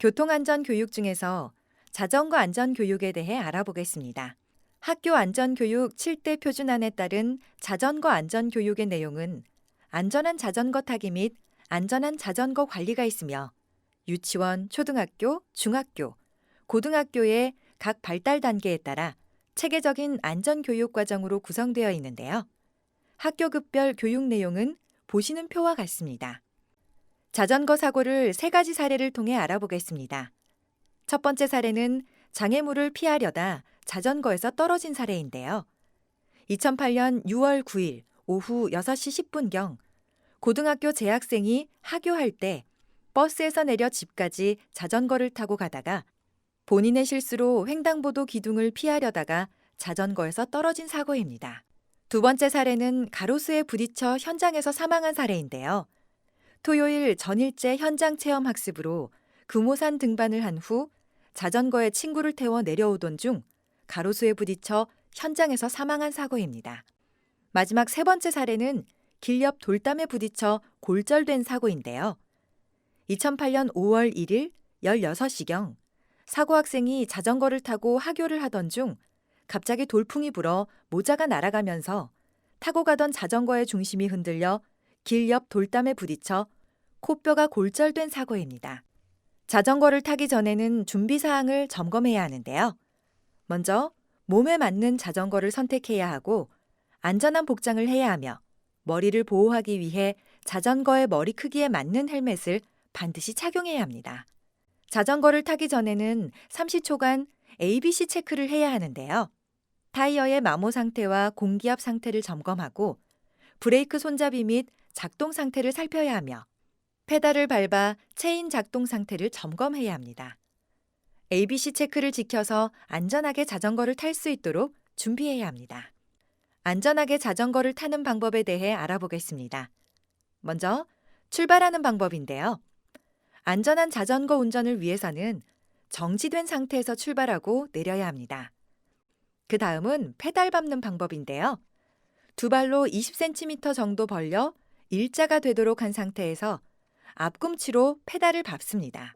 교통안전교육 중에서 자전거 안전교육에 대해 알아보겠습니다. 학교 안전교육 7대 표준안에 따른 자전거 안전교육의 내용은 안전한 자전거 타기 및 안전한 자전거 관리가 있으며 유치원, 초등학교, 중학교, 고등학교의 각 발달 단계에 따라 체계적인 안전교육 과정으로 구성되어 있는데요. 학교급별 교육 내용은 보시는 표와 같습니다. 자전거 사고를 세 가지 사례를 통해 알아보겠습니다. 첫 번째 사례는 장애물을 피하려다 자전거에서 떨어진 사례인데요. 2008년 6월 9일 오후 6시 10분경 고등학교 재학생이 하교할 때 버스에서 내려 집까지 자전거를 타고 가다가 본인의 실수로 횡단보도 기둥을 피하려다가 자전거에서 떨어진 사고입니다. 두 번째 사례는 가로수에 부딪혀 현장에서 사망한 사례인데요. 토요일 전일제 현장 체험 학습으로 금오산 등반을 한 후 자전거에 친구를 태워 내려오던 중 가로수에 부딪혀 현장에서 사망한 사고입니다. 마지막 세 번째 사례는 길 옆 돌담에 부딪혀 골절된 사고인데요. 2008년 5월 1일 16시경 사고 학생이 자전거를 타고 하교를 하던 중 갑자기 돌풍이 불어 모자가 날아가면서 타고 가던 자전거의 중심이 흔들려 길 옆 돌담에 부딪혀 코뼈가 골절된 사고입니다. 자전거를 타기 전에는 준비사항을 점검해야 하는데요. 먼저 몸에 맞는 자전거를 선택해야 하고 안전한 복장을 해야 하며 머리를 보호하기 위해 자전거의 머리 크기에 맞는 헬멧을 반드시 착용해야 합니다. 자전거를 타기 전에는 30초간 ABC 체크를 해야 하는데요. 타이어의 마모 상태와 공기압 상태를 점검하고 브레이크 손잡이 및 작동 상태를 살펴야 하며 페달을 밟아 체인 작동 상태를 점검해야 합니다. ABC 체크를 지켜서 안전하게 자전거를 탈 수 있도록 준비해야 합니다. 안전하게 자전거를 타는 방법에 대해 알아보겠습니다. 먼저 출발하는 방법인데요. 안전한 자전거 운전을 위해서는 정지된 상태에서 출발하고 내려야 합니다. 그 다음은 페달 밟는 방법인데요. 두 발로 20cm 정도 벌려 일자가 되도록 한 상태에서 앞꿈치로 페달을 밟습니다.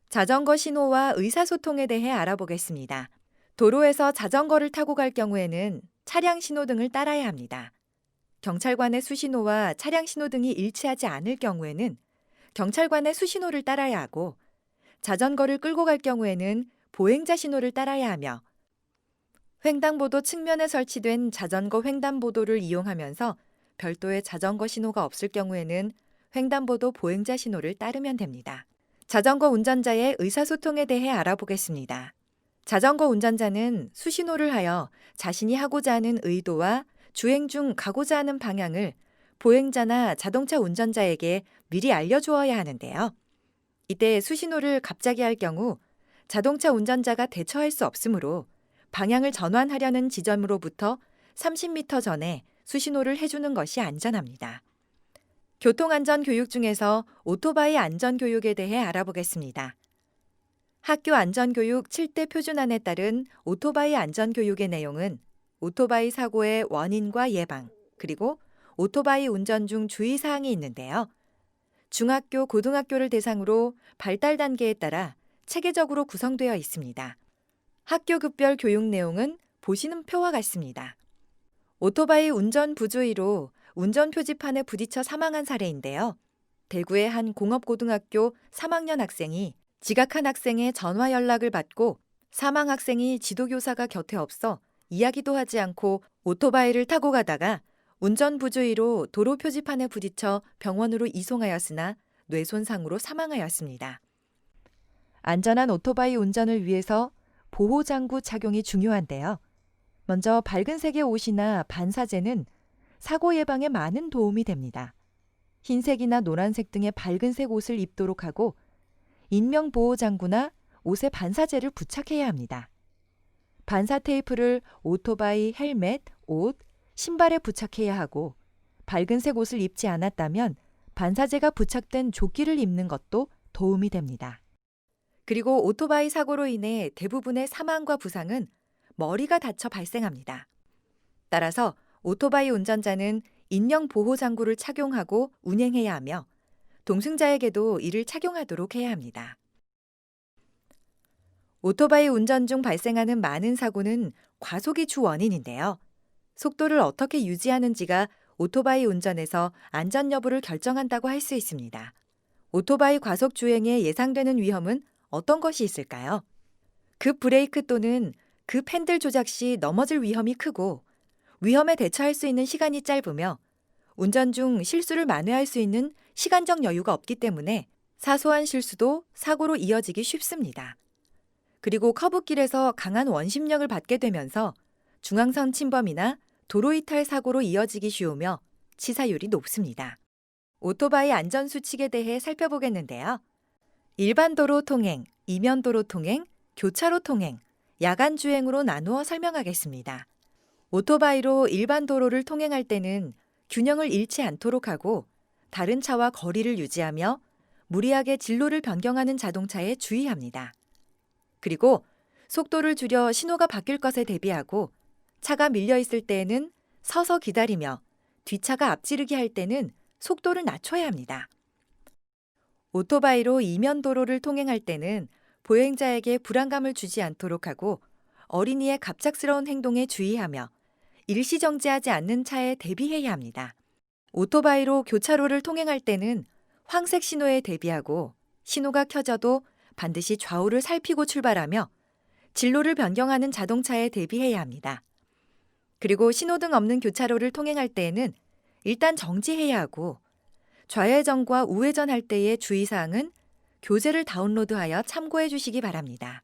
자전거 신호와 의사소통에 대해 알아보겠습니다. 도로에서 자전거를 타고 갈 경우에는 차량 신호등을 따라야 합니다. 경찰관의 수신호와 차량 신호등이 일치하지 않을 경우에는 경찰관의 수신호를 따라야 하고 자전거를 끌고 갈 경우에는 보행자 신호를 따라야 하며 횡단보도 측면에 설치된 자전거 횡단보도를 이용하면서 별도의 자전거 신호가 없을 경우에는 횡단보도 보행자 신호를 따르면 됩니다. 자전거 운전자의 의사소통에 대해 알아보겠습니다. 자전거 운전자는 수신호를 하여 자신이 하고자 하는 의도와 주행 중 가고자 하는 방향을 보행자나 자동차 운전자에게 미리 알려주어야 하는데요. 이때 수신호를 갑자기 할 경우 자동차 운전자가 대처할 수 없으므로 방향을 전환하려는 지점으로부터 30m 전에 수신호를 해주는 것이 안전합니다. 교통안전교육 중에서 오토바이 안전교육에 대해 알아보겠습니다. 학교 안전교육 7대 표준안에 따른 오토바이 안전교육의 내용은 오토바이 사고의 원인과 예방, 그리고 오토바이 운전 중 주의사항이 있는데요. 중학교, 고등학교를 대상으로 발달 단계에 따라 체계적으로 구성되어 있습니다. 학교급별 교육 내용은 보시는 표와 같습니다. 오토바이 운전 부주의로 운전 표지판에 부딪혀 사망한 사례인데요. 대구의 한 공업고등학교 3학년 학생이 지각한 학생의 전화 연락을 받고 사망 학생이 지도교사가 곁에 없어 이야기도 하지 않고 오토바이를 타고 가다가 운전 부주의로 도로 표지판에 부딪혀 병원으로 이송하였으나 뇌손상으로 사망하였습니다. 안전한 오토바이 운전을 위해서 보호장구 착용이 중요한데요. 먼저 밝은색의 옷이나 반사제는 사고 예방에 많은 도움이 됩니다. 흰색이나 노란색 등의 밝은색 옷을 입도록 하고 인명보호장구나 옷에 반사제를 부착해야 합니다. 반사 테이프를 오토바이 헬멧, 옷, 신발에 부착해야 하고 밝은색 옷을 입지 않았다면 반사제가 부착된 조끼를 입는 것도 도움이 됩니다. 그리고 오토바이 사고로 인해 대부분의 사망과 부상은 머리가 다쳐 발생합니다. 따라서 오토바이 운전자는 인명보호장구를 착용하고 운행해야 하며 동승자에게도 이를 착용하도록 해야 합니다. 오토바이 운전 중 발생하는 많은 사고는 과속이 주 원인인데요. 속도를 어떻게 유지하는지가 오토바이 운전에서 안전 여부를 결정한다고 할 수 있습니다. 오토바이 과속 주행에 예상되는 위험은 어떤 것이 있을까요? 급 브레이크 또는 급 핸들 조작 시 넘어질 위험이 크고 위험에 대처할 수 있는 시간이 짧으며 운전 중 실수를 만회할 수 있는 시간적 여유가 없기 때문에 사소한 실수도 사고로 이어지기 쉽습니다. 그리고 커브길에서 강한 원심력을 받게 되면서 중앙선 침범이나 도로 이탈 사고로 이어지기 쉬우며 치사율이 높습니다. 오토바이 안전 수칙에 대해 살펴보겠는데요. 일반 도로 통행, 이면 도로 통행, 교차로 통행, 야간 주행으로 나누어 설명하겠습니다. 오토바이로 일반 도로를 통행할 때는 균형을 잃지 않도록 하고 다른 차와 거리를 유지하며 무리하게 진로를 변경하는 자동차에 주의합니다. 그리고 속도를 줄여 신호가 바뀔 것에 대비하고 차가 밀려 있을 때에는 서서 기다리며 뒷차가 앞지르기 할 때는 속도를 낮춰야 합니다. 오토바이로 이면 도로를 통행할 때는 보행자에게 불안감을 주지 않도록 하고 어린이의 갑작스러운 행동에 주의하며 일시정지하지 않는 차에 대비해야 합니다. 오토바이로 교차로를 통행할 때는 황색 신호에 대비하고 신호가 켜져도 반드시 좌우를 살피고 출발하며 진로를 변경하는 자동차에 대비해야 합니다. 그리고 신호등 없는 교차로를 통행할 때에는 일단 정지해야 하고 좌회전과 우회전할 때의 주의사항은 교재를 다운로드하여 참고해 주시기 바랍니다.